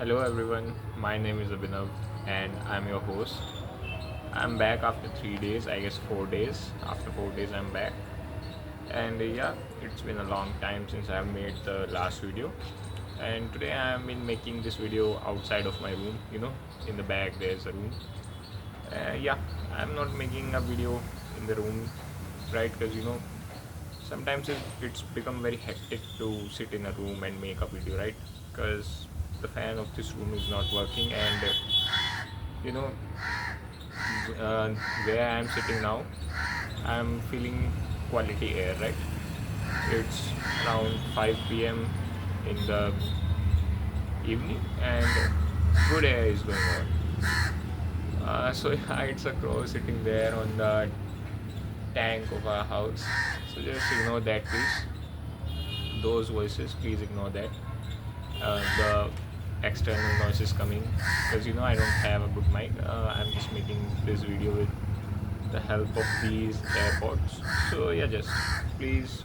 Hello everyone, my name is Abhinav and I'm your host. I'm back after 3 days, I guess 4 days. After 4 days, I'm back. And yeah, it's been a long time since I've made the last video. And today I'm been making this video outside of my room, in the back there's a room. Yeah, I'm not making a video in the room, right? Because sometimes it's become very hectic to sit in a room and make a video, right? Because the fan of this room is not working, and you know uh, where I am sitting now, I'm feeling quality air, right? It's around 5 p.m. in the evening, and good air is going on. So yeah, it's a crow sitting there on the tank of our house. So just ignore that, please. Those voices, please ignore that. The external noises coming, because I don't have a good mic. I'm just making this video with the help of these AirPods. So yeah, just please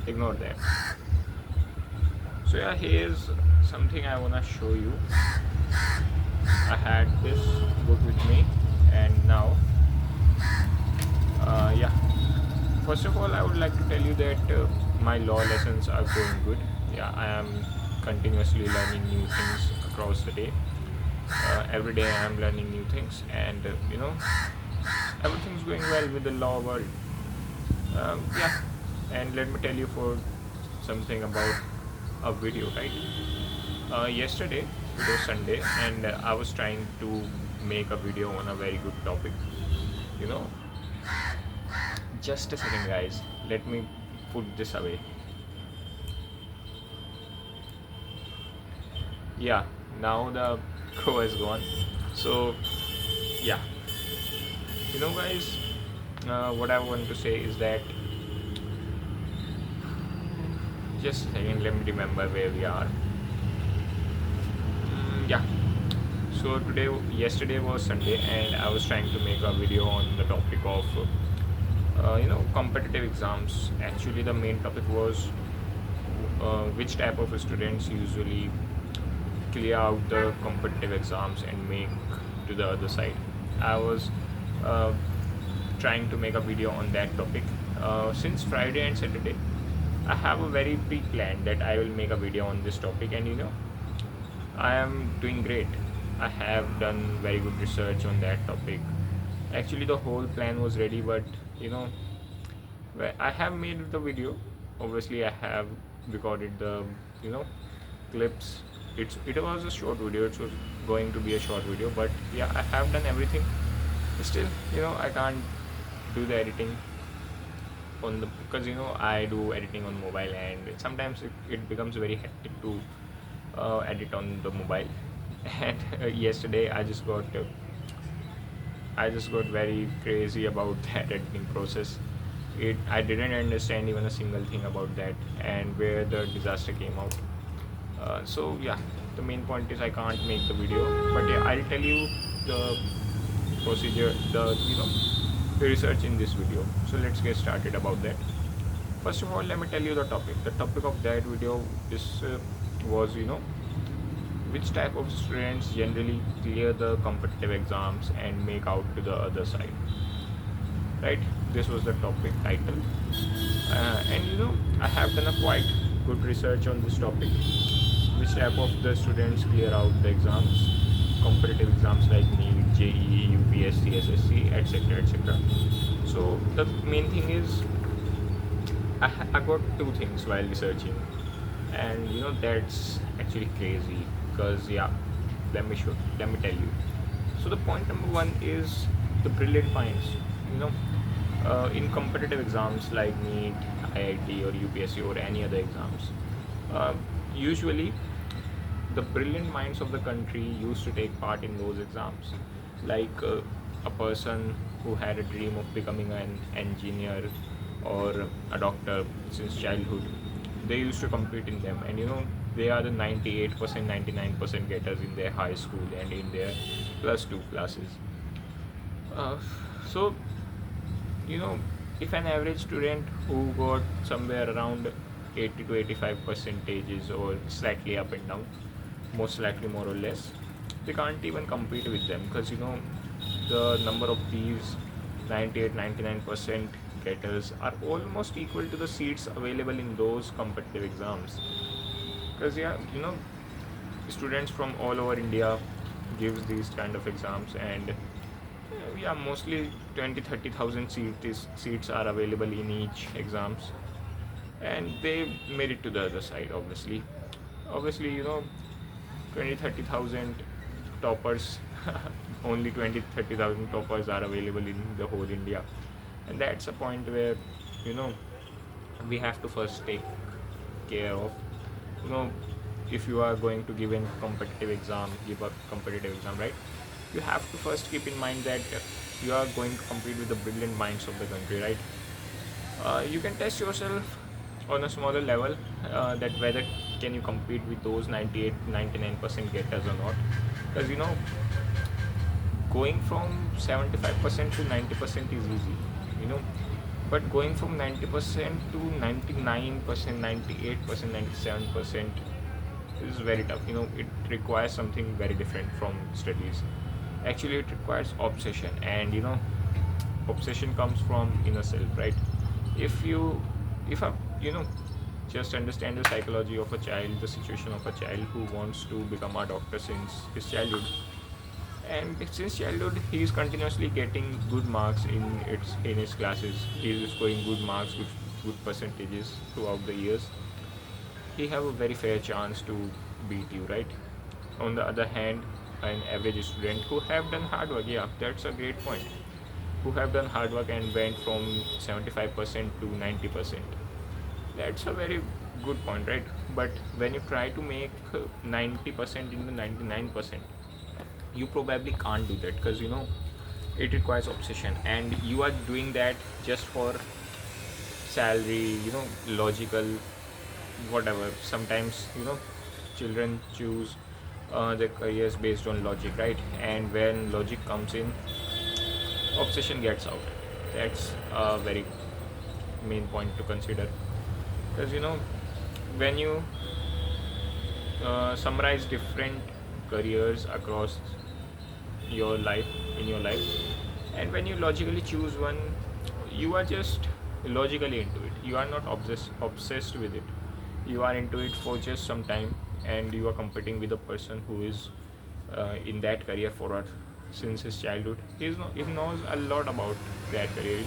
ignore that. So yeah, here's something I wanna show you. I had this book with me, and now yeah, first of all I would like to tell you that my law lessons are going good. Yeah, I am continuously learning new things across the day. Every day I am learning new things, and everything's going well with the law world. Yeah, and let me tell you for something about a video, right? Yesterday it was Sunday, and I was trying to make a video on a very good topic. You know, just a second, guys. Let me put this away. Yeah, now the crow is gone. So yeah, guys, what I want to say is that just a second. Let me remember where we are. Yeah. So yesterday was Sunday, and I was trying to make a video on the topic of competitive exams. Actually, the main topic was which type of students usually clear out the competitive exams and make to the other side. I was uh, trying to make a video on that topic. Since Friday and Saturday, I have a very pre-plan that I will make a video on this topic, and I am doing great. I have done very good research on that topic. Actually, the whole plan was ready, but you know, I have made the video. Obviously, I have recorded the you know clips. It was a short video. It was going to be a short video, but yeah, I have done everything. Still, I can't do the editing on the because I do editing on mobile, and sometimes it becomes very hectic to edit on the mobile. And yesterday I just got very crazy about that editing process. I didn't understand even a single thing about that, and where the disaster came out. So yeah, the main point is I can't make the video, but yeah, I'll tell you the procedure, the research in this video. So let's get started about that. First of all, let me tell you the topic. The topic of that video is was which type of students generally clear the competitive exams and make out to the other side, right? This was the topic title. And I have done a quite good research on this topic. Which type of the students clear out the exams, competitive exams like NEET, JEE, UPSC, SSC, etc., etc. So the main thing is I got two things while researching, and that's actually crazy. Because yeah, let me tell you. So the point number one is the brilliant minds. You know, in competitive exams like NEET, IIT, or UPSC, or any other exams, uh, usually the brilliant minds of the country used to take part in those exams. Like a person who had a dream of becoming an engineer or a doctor since childhood, they used to compete in them, and they are the 98%, 99% getters in their high school and in their plus 2 classes. So you know if an average student who got somewhere around 80 to 85 percentages or slightly up and down, most likely more or less. They can't even compete with them because the number of these 98-99% getters are almost equal to the seats available in those competitive exams. Because students from all over India gives these kind of exams, and mostly 20-30,000 seats are available in each exams, and they made it to the other side. Obviously 20-30,000 toppers only 20-30,000 toppers are available in the whole India, and that's a point where you know we have to first take care of. you know if you are going to give a competitive exam, right? You have to first keep in mind that you are going to compete with the brilliant minds of the country, right? You can test yourself on a smaller level, that whether can you compete with those 98-99% getters or not, because going from 75% to 90% is easy, you know but going from 90% to 99%, 98%, 97% is very tough. It requires something very different from studies. Actually, it requires obsession, and obsession comes from inner self, right? if you if a just understand the psychology of a child, the situation of a child who wants to become a doctor since his childhood, and since childhood he is continuously getting good marks in his classes. He is scoring good marks, good percentages throughout the years. He have a very fair chance to beat you, right? On the other hand, an average student who have done hard work, yeah, that's a great point, who have done hard work and went from 75% to 90%, that's a very good point, right? But when you try to make 90% into 99%, you probably can't do that, because it requires obsession, and you are doing that just for salary, logical, whatever. Sometimes children choose their careers based on logic, right? And when logic comes in, obsession gets out. That's a very main point to consider, because when you summarize different careers across your life in your life, and when you logically choose one, you are just logically into it. You are not obsessed with it. You are into it for just some time, and you are competing with a person who is in that career for since his childhood. He knows a lot about that career.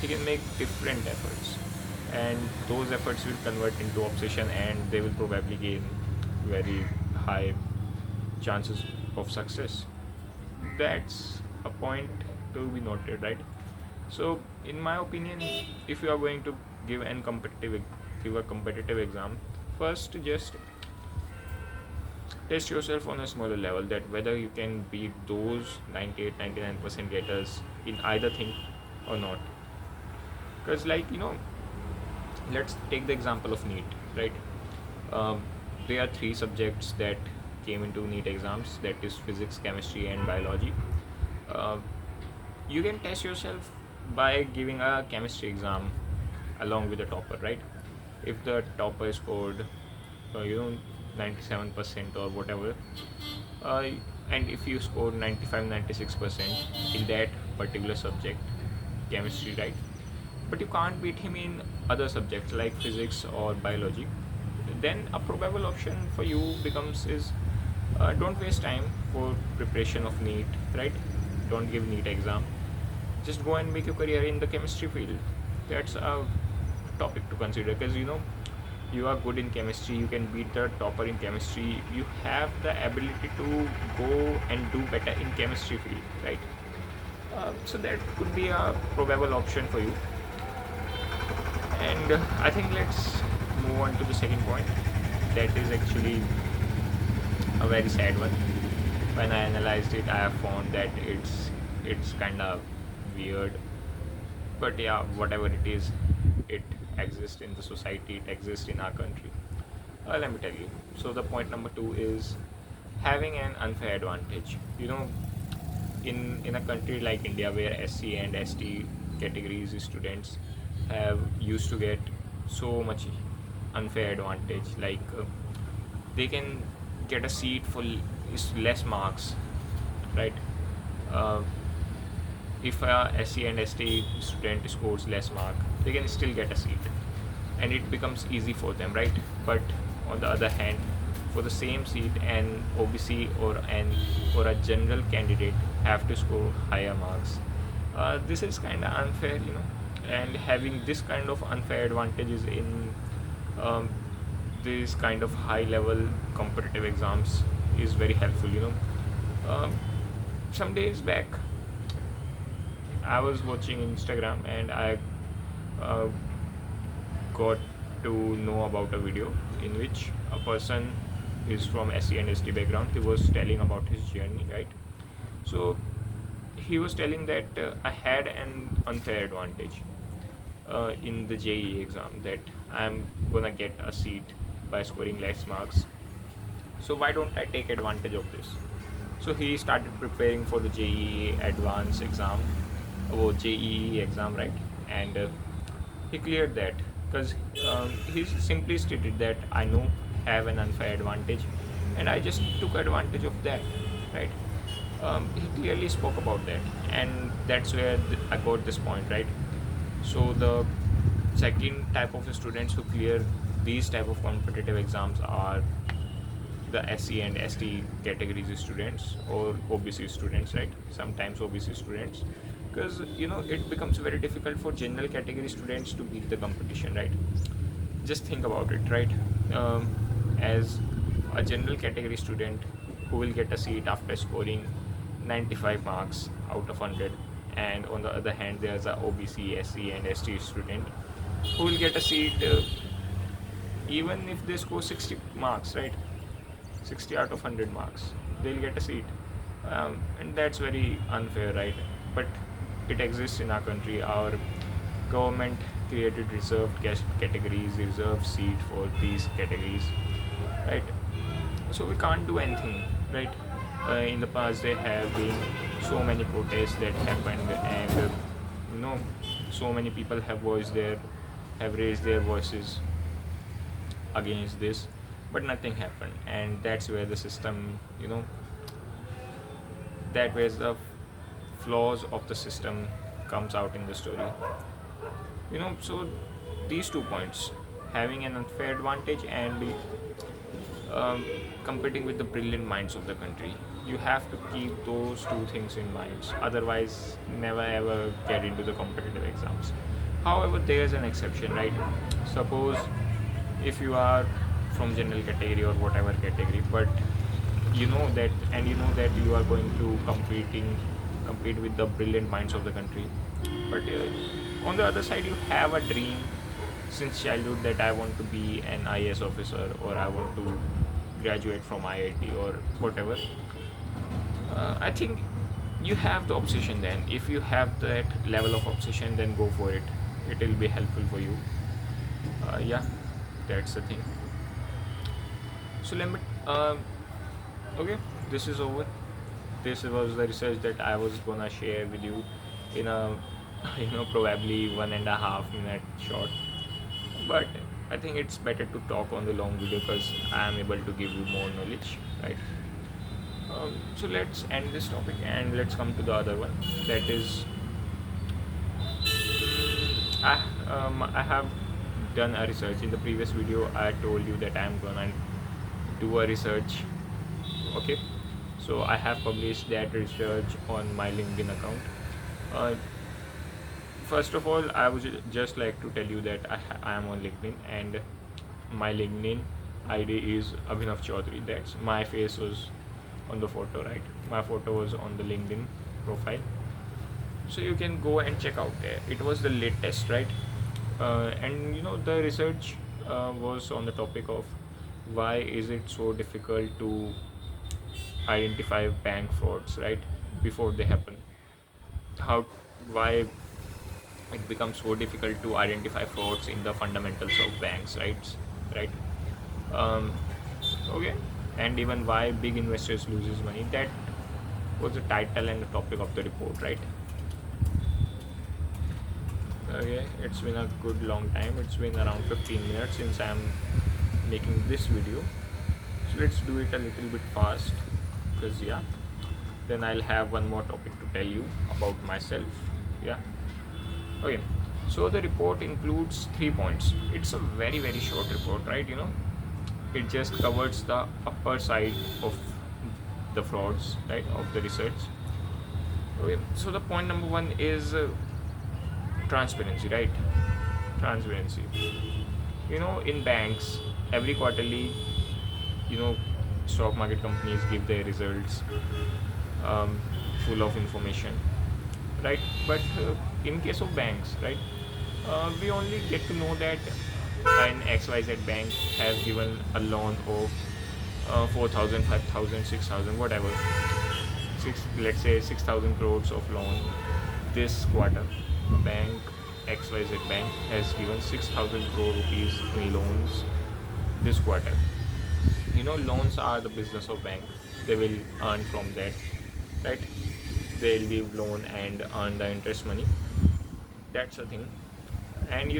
He can make different efforts, and those efforts will convert into obsession, and they will probably gain very high chances of success. That's a point to be noted, right? So in my opinion, if you are going to give a competitive exam, first just test yourself on a smaller level, that whether you can beat those 98-99% getters in either thing or not. Because let's take the example of NEET, right? um, there are three subjects that came into NEET exams, that is physics, chemistry, and biology. uh, you can test yourself by giving a chemistry exam along with the topper, right? If the topper scored uh, you know 97% or whatever, uh, and if you scored 95-96% in that particular subject, chemistry, right? But you can't beat him in other subjects like physics or biology, then a probable option for you becomes is, don't waste time for preparation of NEET, right? Don't give NEET exam. Just go and make your career in the chemistry field. That's a topic to consider, because you are good in chemistry, you can beat the topper in chemistry, you have the ability to go and do better in chemistry field, right? So that could be a probable option for you. And I think let's move on to the second point. That is actually a very sad one. When I analyzed it, I have found that it's kind of weird, but yeah, whatever it is, it exists in the society, it exists in our country. Let me tell you. So the point number two is having an unfair advantage. In a country like India, where SC and ST categories students have used to get so much unfair advantage, like they can get a seat for less marks, right? uh, if a SC and ST student scores less mark, they can still get a seat, and it becomes easy for them, right? But on the other hand, for the same seat, an OBC or a general candidate have to score higher marks. This is kind of unfair, and having this kind of unfair advantages in um, these kind of high level competitive exams is very helpful. Um, some days back, I was watching Instagram, and I uh, got to know about a video in which a person is from SC and ST background. He was telling about his journey, right? So he was telling that I had an unfair advantage in the JEE exam, that I'm gonna get a seat by scoring less marks. So why don't I take advantage of this? So he started preparing for the JEE advanced exam, or JEE exam, right? And he cleared that because he simply stated that I know have an unfair advantage, and I just took advantage of that, right? He clearly spoke about that, and that's where I got this point, right? So the second type of students who clear these type of competitive exams are the SC and ST categories students, or OBC students, right? Sometimes OBC students, because it becomes very difficult for general category students to beat the competition, right? Just think about it, right? As a general category student who will get a seat after scoring 95 marks out of 100, and on the other hand there's a OBC, SC and ST student who will get a seat even if they score 60 marks, right? 60 out of 100 marks, they'll get a seat. And that's very unfair, right? But it exists in our country. Our government created reserved categories, reserved seat for these categories, right? So we can't do anything, right? In the past there have been so many protests that happened, and so many people have raised their voices against this, but nothing happened. And that's where the system, that where the flaws of the system comes out in the story. So these 2 points, having an unfair advantage and competing with the brilliant minds of the country, you have to keep those two things in mind, otherwise never ever get into the competitive exams. However, there's an exception, right? Suppose if you are from general category or whatever category, but you know that you are going to compete with the brilliant minds of the country, but on the other side you have a dream since childhood that I want to be an IAS officer, or I want to graduate from IIT or whatever. I think you have the obsession. Then if you have that level of obsession, then go for it. It will be helpful for you. Yeah, that's the thing. So let me okay, this is over. This was the research that I was gonna share with you in a probably 1.5 minute short, but I think it's better to talk on the long video because I am able to give you more knowledge, right? So let's end this topic and let's come to the other one, that is I have done a research. In the previous video I told you that I am gonna do a research, okay? So I have published that research on my LinkedIn account. uh, First of all, I would just like to tell you that I am on LinkedIn, and my LinkedIn ID is Abhinav Chaudhary. That's my face was on the photo, right? My photo was on the LinkedIn profile. So you can go and check out there. It was the latest, right? And the research was on the topic of why is it so difficult to identify bank frauds, right? Before they happen. Why it becomes so difficult to identify frauds in the fundamentals of banks, right? um, okay. And even why big investors loses money, that was the title and the topic of the report, right? Okay, it's been a good long time. It's been around 15 minutes since I'm making this video. So let's do it a little bit fast, because yeah, then I'll have one more topic to tell you about myself. Yeah. Okay. So the report includes 3 points. It's a very short report, right? It just covers the upper side of the frauds, right, of the research. Okay. So the point number one is transparency, right? Transparency. In banks, every quarterly, you know, stock market companies give their results, um, full of information, right? But in case of banks, right, we only get to know that an XYZ bank has given a loan of 4,000, 5,000, 6,000, whatever, let's say 6,000 crores of loan this quarter. Bank XYZ bank has given 6,000 crore rupees in loans this quarter. Loans are the business of bank. They will earn from that, right? They'll give loan and earn the interest money. That's the thing. And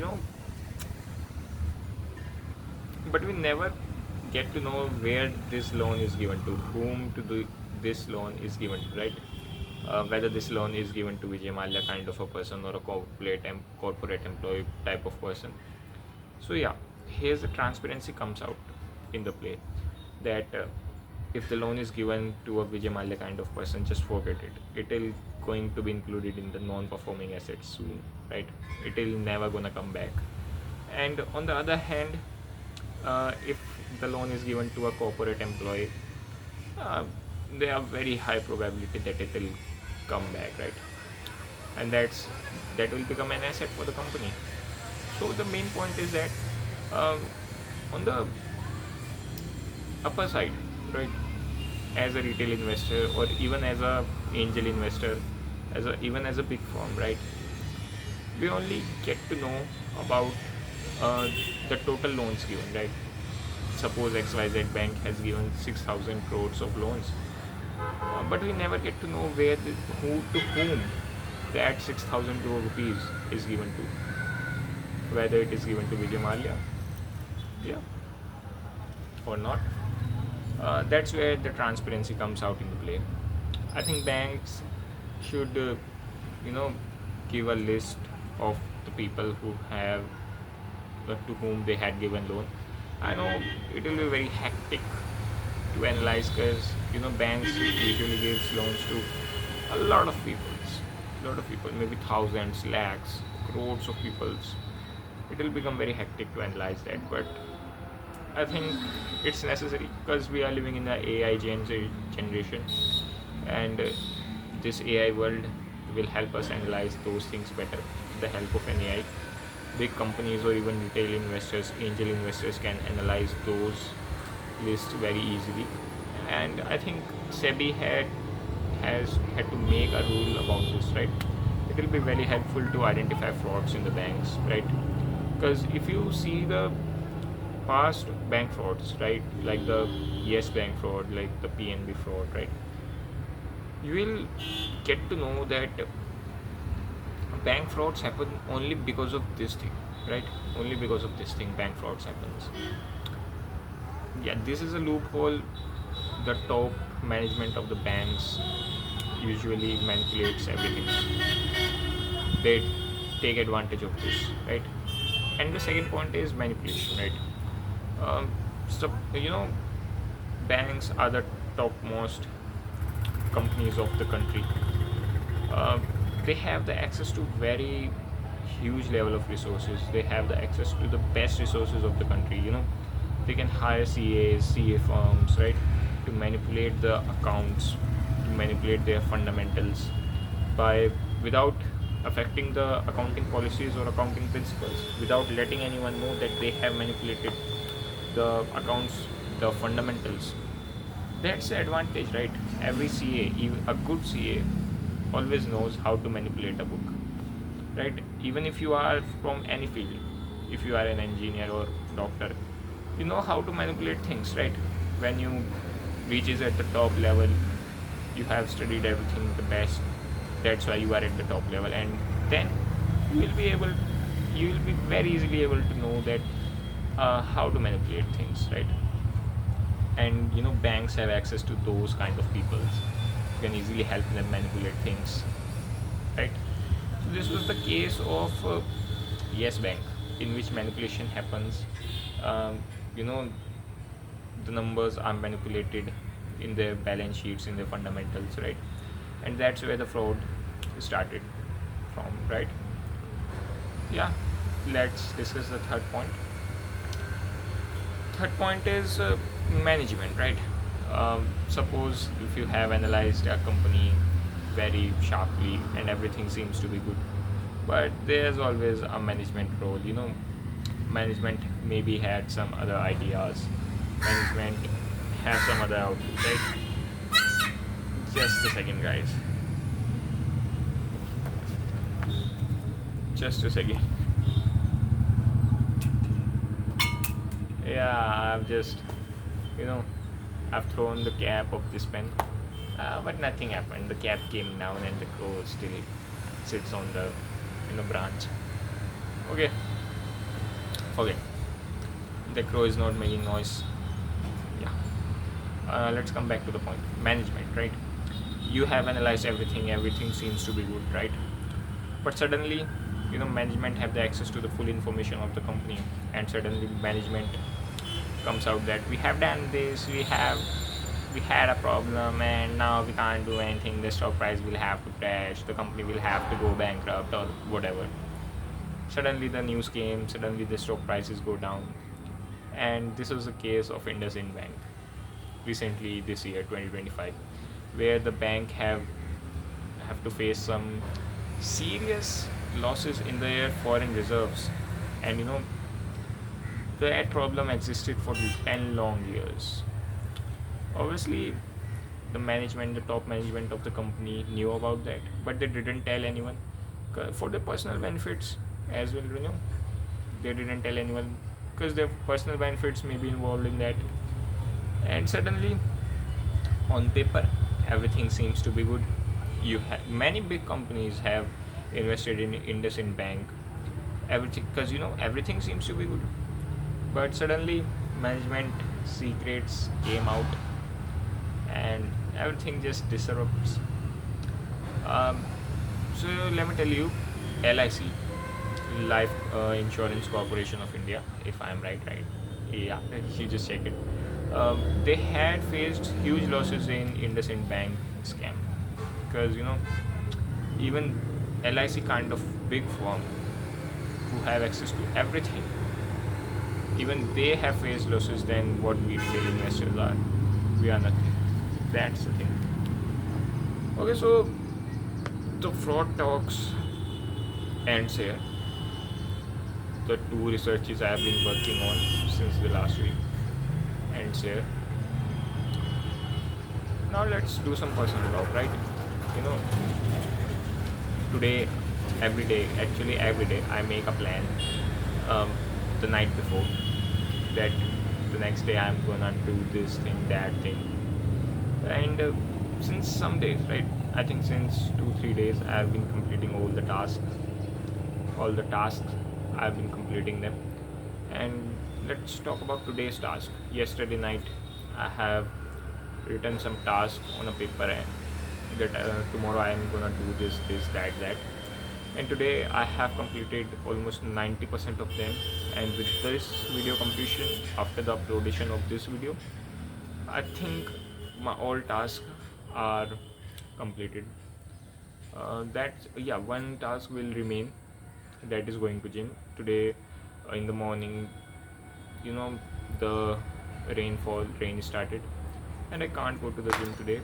but we never get to know where this loan is given to, whom to do this loan is given to, right? Whether this loan is given to Vijay Mallya kind of a person, or a corporate employee type of person. So yeah, here's the transparency comes out in the play, that if the loan is given to a Vijay Mallya kind of person, just forget it. It will going to be included in the non-performing assets soon, right? It will never gonna come back. And on the other hand, if the loan is given to a corporate employee, uh, there are very high probability that it will come back, right? And that will become an asset for the company. So the main point is that um, on the upper side, right, as a retail investor, or even as a angel investor, even as a big firm, right, we only get to know about uh, the total loans given, right? Suppose XYZ bank has given 6,000 crores of loans, but we never get to know to whom that 6,000 crore rupees is given to, whether it is given to Vijay Mallya, yeah, or not. That's where the transparency comes out into play. I think banks should, you know, give a list of the people who have to whom they had given loan. I know it will be very hectic to analyze, because banks usually gives loans to a lot of people, maybe thousands, lakhs, crores of peoples. It will become very hectic to analyze that, but I think it's necessary, because we are living in the AI generation, and this AI world will help us analyze those things better with the help of an AI. Big companies or even retail investors, angel investors can analyze those lists very easily. And I think SEBI has had to make a rule about this, right? It will be very helpful to identify frauds in the banks, right? Because if you see the past bank frauds, right, like the Yes Bank fraud, like the PNB fraud, right, you will get to know that bank frauds happen only because of this thing, right? Only because of this thing bank frauds happens. Yeah, this is a loophole. The top management of the banks usually manipulates everything. They take advantage of this, right? And the second point is manipulation, right? So banks are the topmost companies of the country. uh, they have the access to very huge level of resources. They have the access to the best resources of the country. They can hire CA firms, right, to manipulate the accounts, to manipulate their fundamentals, by without affecting the accounting policies or accounting principles, without letting anyone know that they have manipulated the accounts, the fundamentals. That's the advantage, right? Every CA, even a good CA, always knows how to manipulate a book, right? Even if you are from any field, if you are an engineer or doctor, you know how to manipulate things, right? When you reaches at the top level, you have studied everything the best. That's why you are at the top level, and then you will be able, you will be very easily able to know that how to manipulate things, right? and banks have access to those kind of people. You can easily help them manipulate things, right? So this was the case of Yes Bank, in which manipulation happens. um, you know the numbers are manipulated in their balance sheets, in their fundamentals, right? And that's where the fraud started from, right? Yeah, let's discuss the third point. Third point is management, right? Suppose if you have analyzed a company very sharply and everything seems to be good, but there's always a management role. Management maybe had some other ideas, management have some other outlook, right? Just a second, guys. Just a second. Yeah, you know, I've thrown the cap of this pen, but nothing happened. The cap came down and the crow still sits on the branch. Okay, forget. The crow is not making noise. Yeah. Let's come back to the point. Management, right? You have analyzed everything. Everything seems to be good, right? But suddenly, management have the access to the full information of the company, and suddenly management comes out that we have done this, we had a problem, and now we can't do anything. The stock price will have to crash, the company will have to go bankrupt or whatever. Suddenly the news came, suddenly the stock prices go down. And this was the case of IndusInd Bank recently this year, 2025, where the bank have to face some serious losses in their foreign reserves. And that problem existed for 10 long years. Obviously, the top management of the company knew about that, but they didn't tell anyone for their personal benefits as well. They didn't tell anyone because their personal benefits may be involved in that. And suddenly, on paper, everything seems to be good. Many big companies have invested in IndusInd Bank, everything, because everything seems to be good. But suddenly, management secrets came out, and everything just disrupts. Um, so let me tell you, LIC, Life Insurance Corporation of India, if I'm right, yeah, you just check it. They had faced huge losses in IndusInd Bank scam, because even LIC kind of big firm who have access to everything, even they have faced losses than what we retail investors are. We are nothing. That's the thing. Okay, so the fraud talks ends here. The two researches I have been working on since the last week ends here. Now let's do some personal talk, right? You know, today, every day, I make a plan um, the night before that the next day I'm gonna do this thing, that thing, and since some days, right? I think since 2 3 days I've been completing all the tasks I've been completing them. And let's talk about today's task. Yesterday night I have written some tasks on a paper, and that tomorrow I am gonna do this, that, and today I have completed almost 90% of them. And with this video completion, after the uploadation of this video, I think my all tasks are completed. That Yeah, one task will remain, that is going to gym today. In the morning, you know the rain started, and I can't go to the gym today.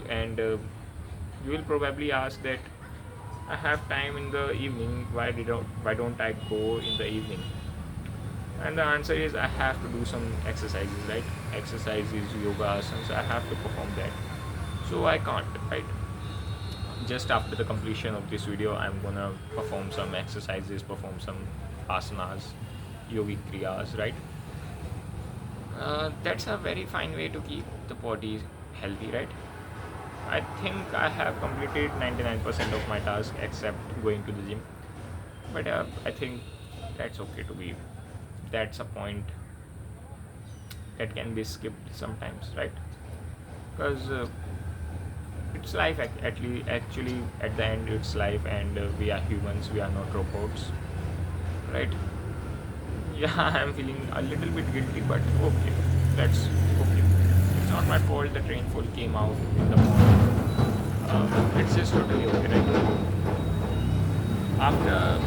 And you will probably ask that I have time in the evening, why don't I go in the evening? And the answer is I have to do some exercises, right? Exercises, yoga, asanas, I have to perform that. So I can't, right? Just after the completion of this video, I'm gonna perform some exercises, perform some asanas, yogic kriyas, right? That's a very fine way to keep the body healthy, right? I think I have completed 99% of my task except going to the gym. But I think that's okay to be. That's a point. that can be skipped sometimes, right? Because it's life, actually at the end it's life, and we are humans, we are not robots, right? Yeah, I'm feeling a little bit guilty, but okay, that's okay. It's not my fault the train full came out in the morning. It's just totally okay, right? After,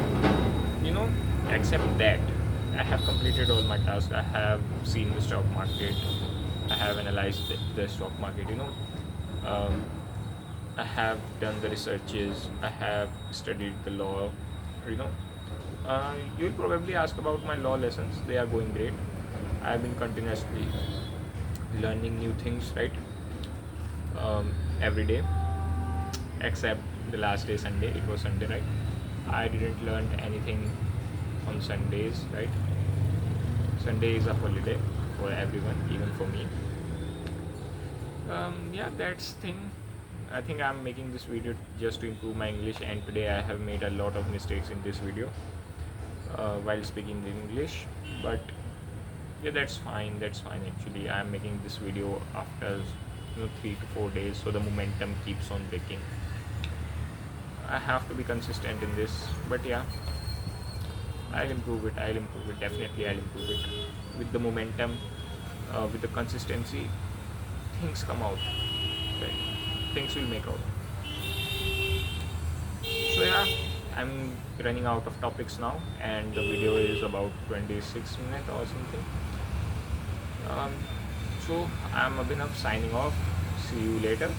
you know, accept that I have completed all my tasks, I have seen the stock market, I have analyzed the stock market, um, I have done the researches, I have studied the law, you know. You'll probably ask about my law lessons. They are going great. I have been continuously learning new things, right? Every day, except the last day, Sunday. It was Sunday, right? I didn't learn anything on Sundays, right? Sunday is a holiday for everyone, even for me. Yeah, that's thing. I think I'm making this video just to improve my English, and today I have made a lot of mistakes in this video while speaking in English. But yeah, that's fine. That's fine. Actually, I'm making this video after 3 to 4 days, so the momentum keeps on breaking. I have to be consistent in this, but yeah, I'll improve it. I'll improve it. Definitely, I'll improve it. With the momentum, with the consistency, things come out. Right? Things will make out. So yeah, I'm running out of topics now, and the video is about 26 minutes or something. So I'm Abhinav signing off. See you later.